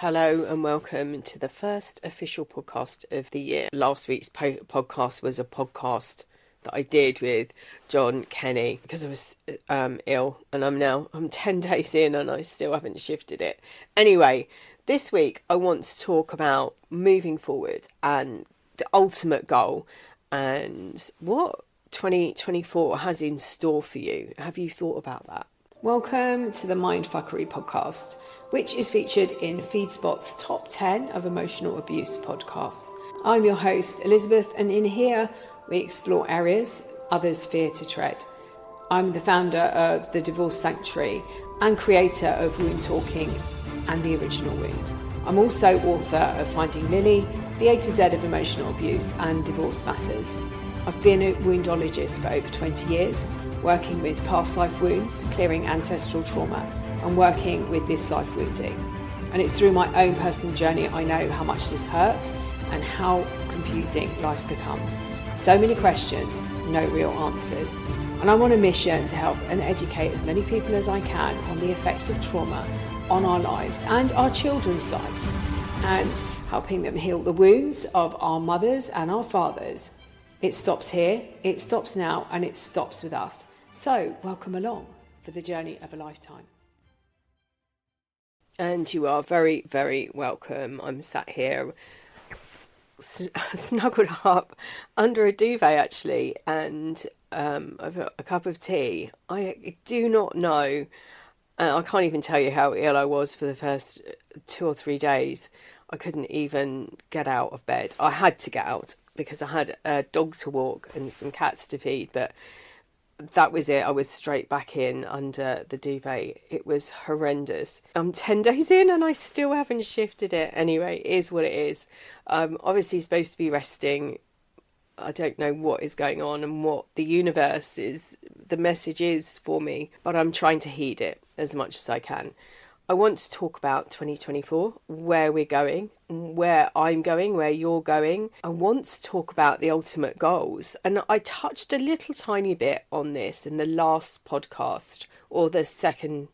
Hello and welcome to the first official podcast of the year. Last week's podcast was a podcast that I did with John Kenny because I was ill, and I'm 10 days in and I still haven't shifted it. Anyway, this week I want to talk about moving forward and the ultimate goal and what 2024 has in store for you. Have you thought about that? Welcome to the Mindfuckery podcast, which is featured in FeedSpot's top 10 of emotional abuse podcasts. I'm your host, Elizabeth, and in here we explore areas others fear to tread. I'm the founder of the Divorce Sanctuary and creator of Wound Talking and The Original Wound. I'm also author of Finding Lily, the A to Z of emotional abuse and divorce matters. I've been a woundologist for over 20 years, working with past life wounds, clearing ancestral trauma, and working with this life wounding. And it's through my own personal journey I know how much this hurts and how confusing life becomes. So many questions, no real answers. And I'm on a mission to help and educate as many people as I can on the effects of trauma on our lives and our children's lives, and helping them heal the wounds of our mothers and our fathers. It stops here, it stops now, and it stops with us. So, welcome along for the journey of a lifetime. And you are very, very welcome. I'm sat here snuggled up under a duvet, actually, and I've got a cup of tea. I do not know, I can't even tell you how ill I was for the first 2 or 3 days. I couldn't even get out of bed. I had to get out because I had a dog to walk and some cats to feed, but that was it. I was straight back in under the duvet. It was horrendous. I'm 10 days in and I still haven't shifted it. Anyway, it is what it is. Obviously supposed to be resting. I don't know what is going on and what the universe is, the message is for me, but I'm trying to heed it as much as I can. I want to talk about 2024, where we're going, where I'm going, where you're going. I want to talk about the ultimate goals. And I touched a little tiny bit on this in the last podcast, or the second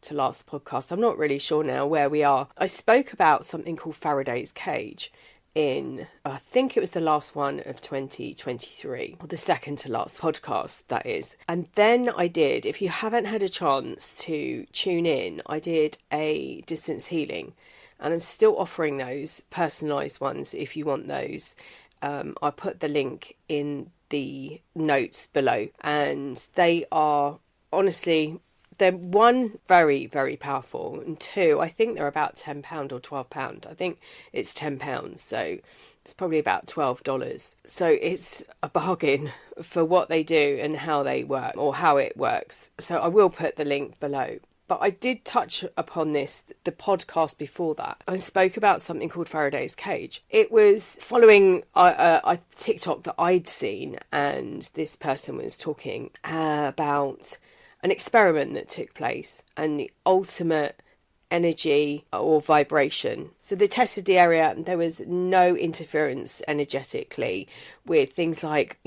to last podcast. I'm not really sure now where we are. I spoke about something called Faraday's Cage in, I think it was the last one of 2023, or the second to last podcast, that is. And then I did, if you haven't had a chance to tune in, I did a distance healing, and I'm still offering those personalised ones if you want those. I put the link in the notes below, and they are honestly, they're one, very, very powerful, and two, I think they're about £10 or £12. I think it's £10, so it's probably about $12. So it's a bargain for what they do and how they work, or how it works. So I will put the link below. But I did touch upon this, the podcast before that. I spoke about something called Faraday's Cage. It was following a TikTok that I'd seen, and this person was talking about an experiment that took place and the ultimate energy or vibration. So they tested the area and there was no interference energetically with things like,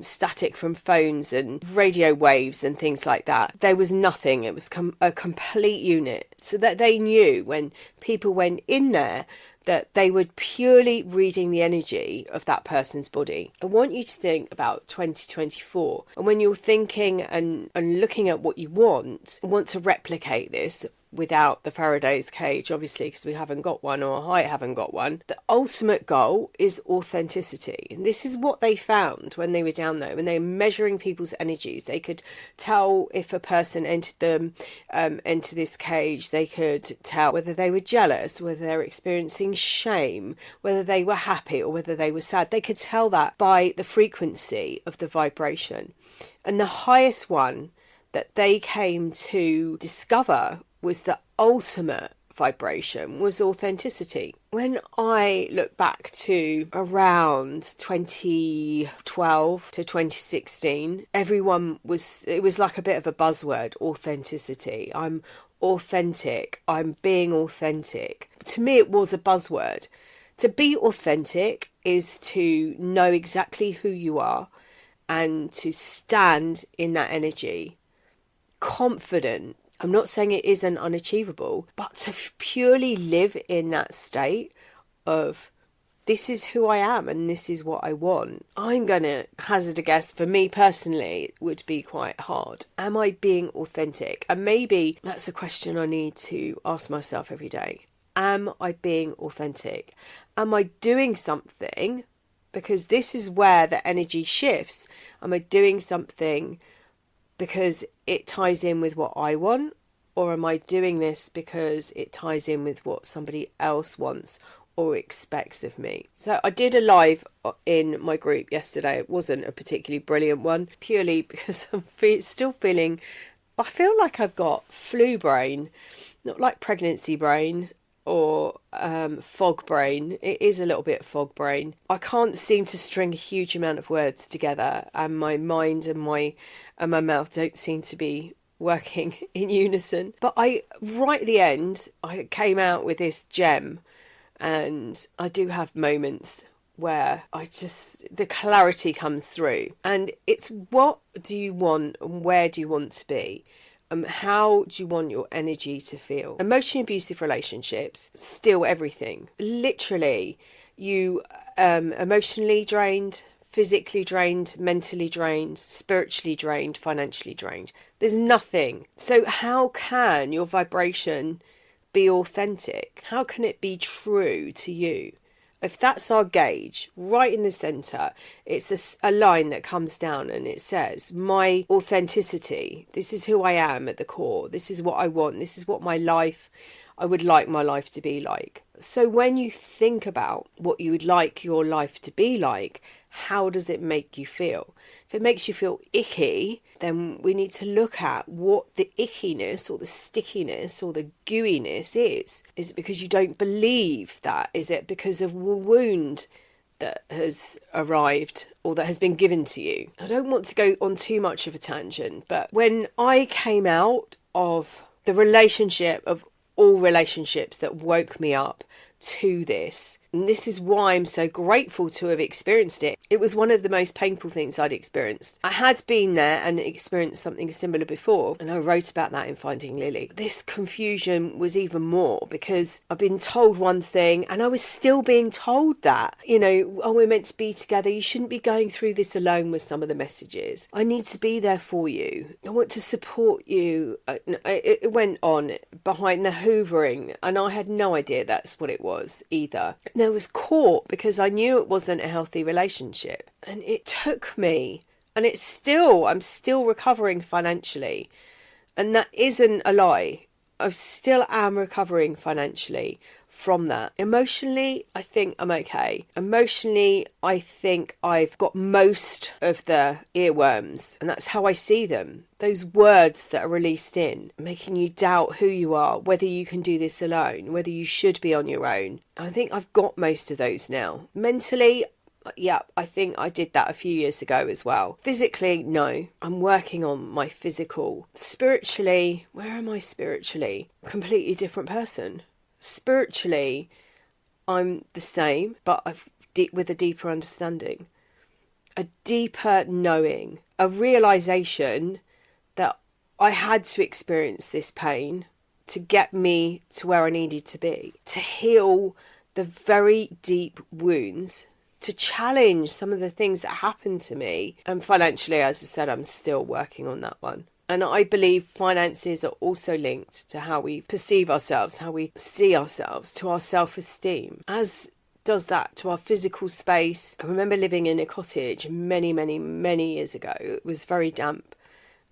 static from phones and radio waves and things like that. There was nothing. It was a complete unit. So that they knew when people went in there that they were purely reading the energy of that person's body. I want you to think about 2024. And when you're thinking and looking at what you want to replicate this without the Faraday's cage, obviously, because we haven't got one, or I haven't got one. The ultimate goal is authenticity. And this is what they found when they were down there, when they were measuring people's energies. They could tell if a person entered this cage. They could tell whether they were jealous, whether they were experiencing shame, whether they were happy or whether they were sad. They could tell that by the frequency of the vibration. And the highest one that they came to discover was the ultimate vibration, was authenticity. When I look back to around 2012 to 2016, it was like a bit of a buzzword, authenticity. I'm authentic. I'm being authentic. To me, it was a buzzword. To be authentic is to know exactly who you are and to stand in that energy, confident I'm not saying it isn't unachievable, but to purely live in that state of this is who I am and this is what I want, I'm going to hazard a guess, for me personally, it would be quite hard. Am I being authentic? And maybe that's a question I need to ask myself every day. Am I being authentic? Am I doing something? Because this is where the energy shifts. Am I doing something because it ties in with what I want? Or am I doing this because it ties in with what somebody else wants or expects of me? So I did a live in my group yesterday. It wasn't a particularly brilliant one, purely because I'm still feeling, I feel like I've got flu brain, not like pregnancy brain or fog brain. It is a little bit fog brain. I can't seem to string a huge amount of words together, and my mind and my mouth don't seem to be working in unison. But right at the end, I came out with this gem, and I do have moments where the clarity comes through, and it's what do you want and where do you want to be? How do you want your energy to feel? Emotionally abusive relationships steal everything. Literally, you emotionally drained, physically drained, mentally drained, spiritually drained, financially drained. There's nothing. So how can your vibration be authentic? How can it be true to you? If that's our gauge, right in the centre, it's a line that comes down and it says, my authenticity, this is who I am at the core, this is what I want, this is what I would like my life to be like. So when you think about what you would like your life to be like, how does it make you feel? If it makes you feel icky, then we need to look at what the ickiness or the stickiness or the gooiness is. Is it because you don't believe that? Is it because of a wound that has arrived or that has been given to you? I don't want to go on too much of a tangent, but when I came out of the relationship of all relationships that woke me up to this, and this is why I'm so grateful to have experienced it. It was one of the most painful things I'd experienced. I had been there and experienced something similar before, and I wrote about that in Finding Lily. This confusion was even more because I've been told one thing and I was still being told that, oh, we're meant to be together, you shouldn't be going through this alone. With some of the messages, I need to be there for you, I want to support you. It went on behind the hoovering, and I had no idea that's what it was either. I was caught because I knew it wasn't a healthy relationship, and it took me, and I'm still recovering financially, and that isn't a lie. I still am recovering financially from that. Emotionally, I think I'm okay. Emotionally, I think I've got most of the earworms, and that's how I see them. Those words that are released in, making you doubt who you are, whether you can do this alone, whether you should be on your own. I think I've got most of those now. Mentally, yeah, I think I did that a few years ago as well. Physically, no. I'm working on my physical. Spiritually, where am I spiritually? Completely different person. Spiritually, I'm the same, but with a deeper understanding, a deeper knowing, a realization that I had to experience this pain to get me to where I needed to be, to heal the very deep wounds, to challenge some of the things that happened to me. And financially, as I said, I'm still working on that one. And I believe finances are also linked to how we perceive ourselves, how we see ourselves, to our self-esteem, as does that to our physical space. I remember living in a cottage many, many, many years ago. It was very damp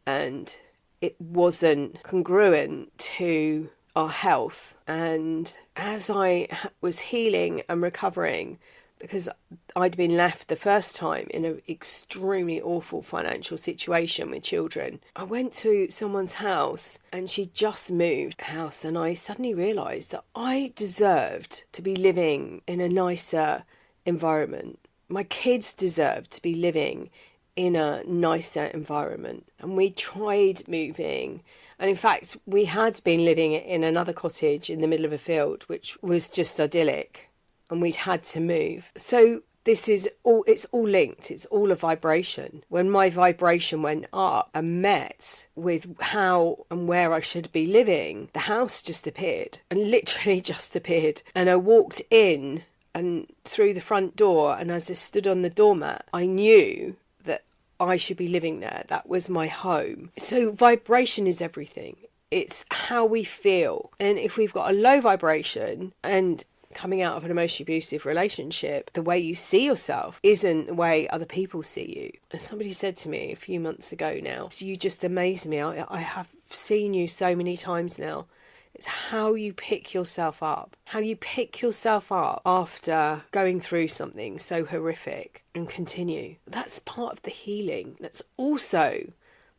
and it wasn't congruent to our health. And as I was healing and recovering, because I'd been left the first time in an extremely awful financial situation with children, I went to someone's house and she just moved house, and I suddenly realised that I deserved to be living in a nicer environment. My kids deserved to be living in a nicer environment. And we tried moving. And in fact, we had been living in another cottage in the middle of a field, which was just idyllic. And we'd had to move. So this is all, it's all linked. It's all a vibration. When my vibration went up and met with how and where I should be living, the house just appeared, and literally just appeared. And I walked in and through the front door, and as I stood on the doormat, I knew that I should be living there. That was my home. So vibration is everything. It's how we feel. And if we've got a low vibration, and coming out of an emotionally abusive relationship, the way you see yourself isn't the way other people see you. And somebody said to me a few months ago now, so you just amaze me. I have seen you so many times now. It's how you pick yourself up. How you pick yourself up after going through something so horrific and continue. That's part of the healing. That's also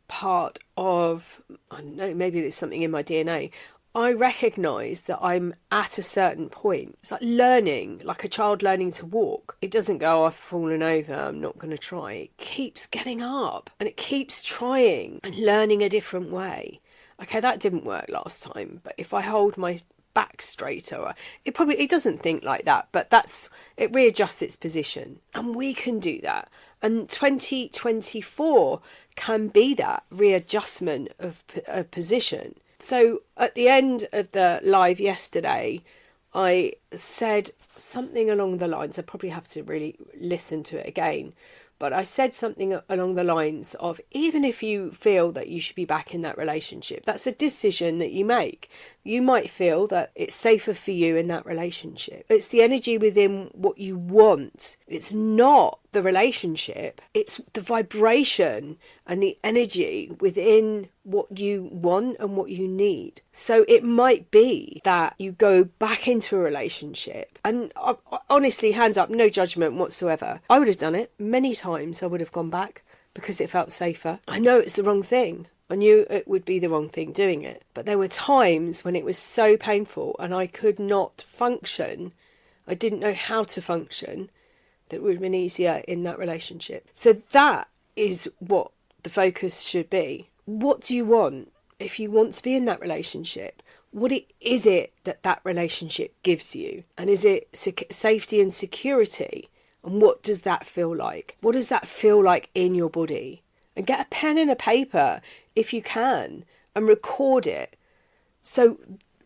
part of, I don't know, maybe there's something in my DNA. I recognise that I'm at a certain point. It's like learning, like a child learning to walk. It doesn't go, I've fallen over, I'm not going to try. It keeps getting up and it keeps trying and learning a different way. Okay, that didn't work last time, but if I hold my back straighter, it doesn't think like that, but it readjusts its position, and we can do that. And 2024 can be that readjustment of position. So at the end of the live yesterday, I said something along the lines, I probably have to really listen to it again, but I said something along the lines of, even if you feel that you should be back in that relationship, that's a decision that you make. You might feel that it's safer for you in that relationship. It's the energy within what you want. It's not the relationship. It's the vibration and the energy within what you want and what you need. So it might be that you go back into a relationship, and honestly, hands up, no judgment whatsoever. I would have done it many times. I would have gone back because it felt safer. I know it's the wrong thing. I knew it would be the wrong thing doing it. But there were times when it was so painful and I could not function. I didn't know how to function. That would have been easier in that relationship. So that is what the focus should be. What do you want? If you want to be in that relationship, what is it that relationship gives you? And is it safety and security? And what does that feel like? What does that feel like in your body? And get a pen and a paper if you can and record it. So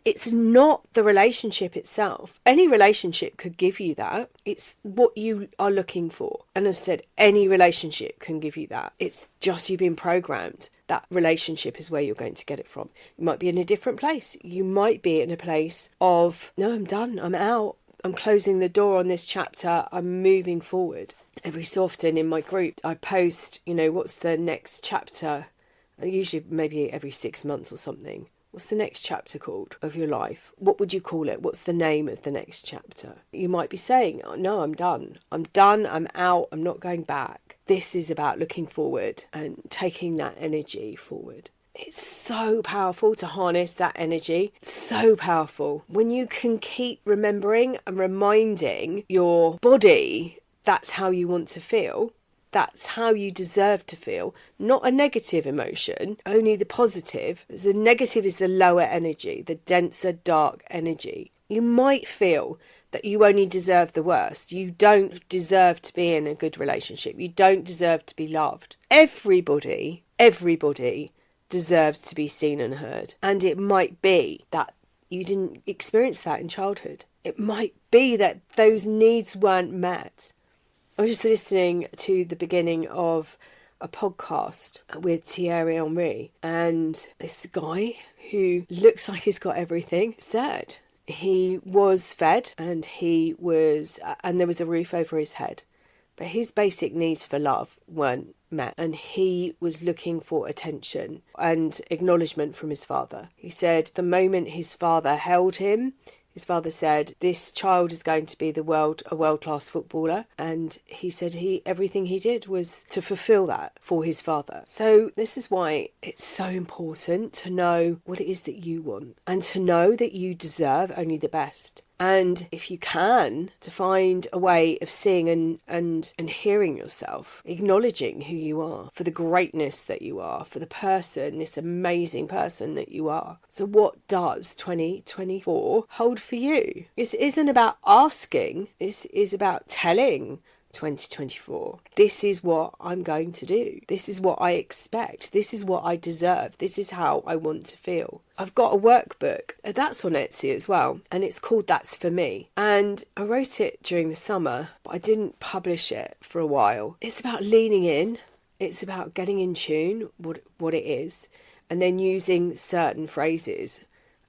it's not the relationship itself. Any relationship could give you that. It's what you are looking for. And as I said, any relationship can give you that. It's just you've been programmed. That relationship is where you're going to get it from. You might be in a different place. You might be in a place of, no, I'm done. I'm out. I'm closing the door on this chapter. I'm moving forward. Every so often in my group, I post, what's the next chapter? Usually maybe every 6 months or something. What's the next chapter called of your life? What would you call it? What's the name of the next chapter? You might be saying, oh, no, I'm done. I'm done. I'm out. I'm not going back. This is about looking forward and taking that energy forward. It's so powerful to harness that energy. It's so powerful. When you can keep remembering and reminding your body that's how you want to feel. That's how you deserve to feel. Not a negative emotion, only the positive. The negative is the lower energy, the denser, dark energy. You might feel that you only deserve the worst. You don't deserve to be in a good relationship. You don't deserve to be loved. Everybody deserves to be seen and heard. And it might be that you didn't experience that in childhood. It might be that those needs weren't met. I was just listening to the beginning of a podcast with Thierry Henry, and this guy who looks like he's got everything said he was fed and there was a roof over his head, but his basic needs for love weren't met, and he was looking for attention and acknowledgement from his father. He said the moment his father held him, his father said, this child is going to be a world-class footballer. And he said everything he did was to fulfill that for his father. So this is why it's so important to know what it is that you want and to know that you deserve only the best. And if you can, to find a way of seeing and hearing yourself, acknowledging who you are, for the greatness that you are, for the person, this amazing person that you are. So what does 2024 hold for you? This isn't about asking, this is about telling 2024. This is what I'm going to do. This is what I expect. This is what I deserve. This is how I want to feel. I've got a workbook that's on Etsy as well, and it's called That's For Me. And I wrote it during the summer, but I didn't publish it for a while. It's about leaning in. It's about getting in tune what it is, and then using certain phrases.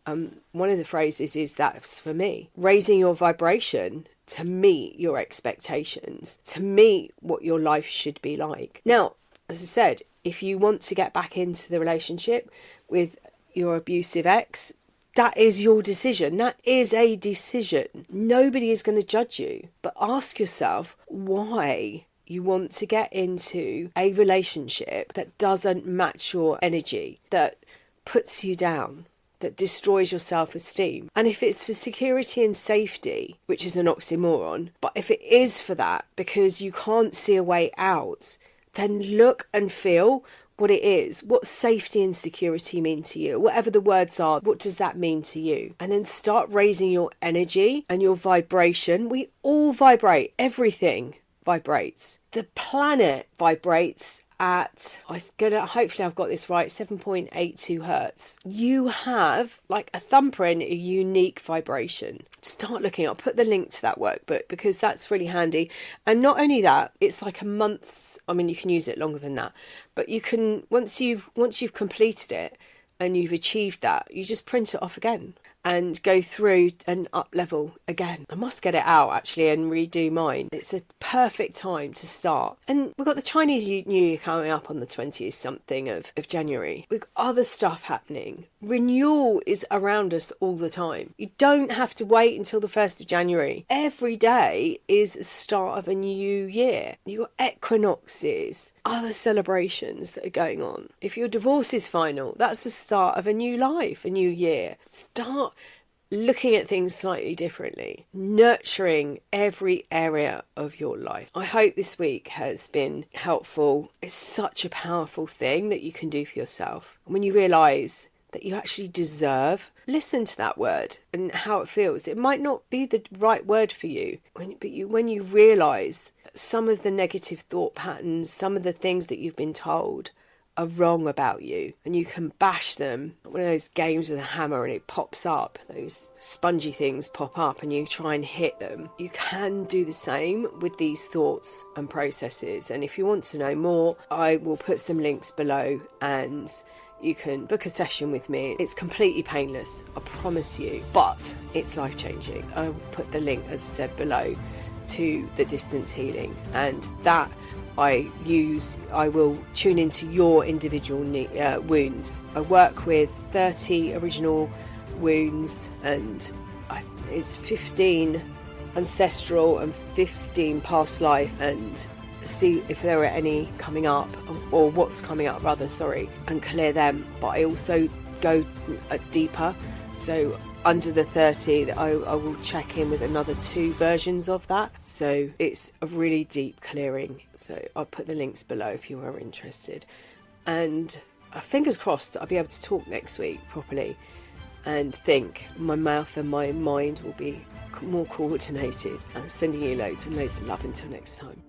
One of the phrases is "That's for me." Raising your vibration to meet your expectations, to meet what your life should be like. Now, as I said, if you want to get back into the relationship with your abusive ex, that is your decision. That is a decision. Nobody is going to judge you. But ask yourself why you want to get into a relationship that doesn't match your energy, that puts you down, that destroys your self-esteem. And if it's for security and safety, which is an oxymoron, but if it is for that because you can't see a way out, then look and feel what it is. What safety and security mean to you? Whatever the words are, what does that mean to you? And then start raising your energy and your vibration. We all vibrate. Everything vibrates. The planet vibrates at, hopefully I've got this right, 7.82 hertz. You have like a thumbprint, a unique vibration. Start looking. I'll put the link to that workbook because that's really handy. And not only that, it's like a month's, I mean, you can use it longer than that, but you can, once you've completed it and you've achieved that, you just print it off again and go through and up level again. I must get it out actually and redo mine. It's a perfect time to start. And we've got the Chinese New Year coming up on the 20th something of January. We've got other stuff happening. Renewal is around us all the time. You don't have to wait until the 1st of January. Every day is the start of a new year. You've got equinoxes, other celebrations that are going on. If your divorce is final, that's the start of a new life, a new year. Start looking at things slightly differently, nurturing every area of your life. I hope this week has been helpful. It's such a powerful thing that you can do for yourself. When you realise that you actually deserve, listen to that word and how it feels. It might not be the right word for you, but when you realise that some of the negative thought patterns, some of the things that you've been told are wrong about you, and you can bash them, one of those games with a hammer and it pops up, those spongy things pop up and you try and hit them. You can do the same with these thoughts and processes. And if you want to know more, I will put some links below and you can book a session with me. It's completely painless, I promise you, but it's life-changing. I'll put the link, as I said, below to the distance healing, and that I will tune into your individual wounds. I work with 30 original wounds, and it's 15 ancestral and 15 past life, and see if there are any coming up, or what's coming up rather, and clear them. But I also go deeper, so under the 30 I will check in with another 2 versions of that, so it's a really deep clearing. So I'll put the links below if you are interested, and fingers crossed I'll be able to talk next week properly and think. My mouth and my mind will be more coordinated. And sending you loads and loads of love until next time.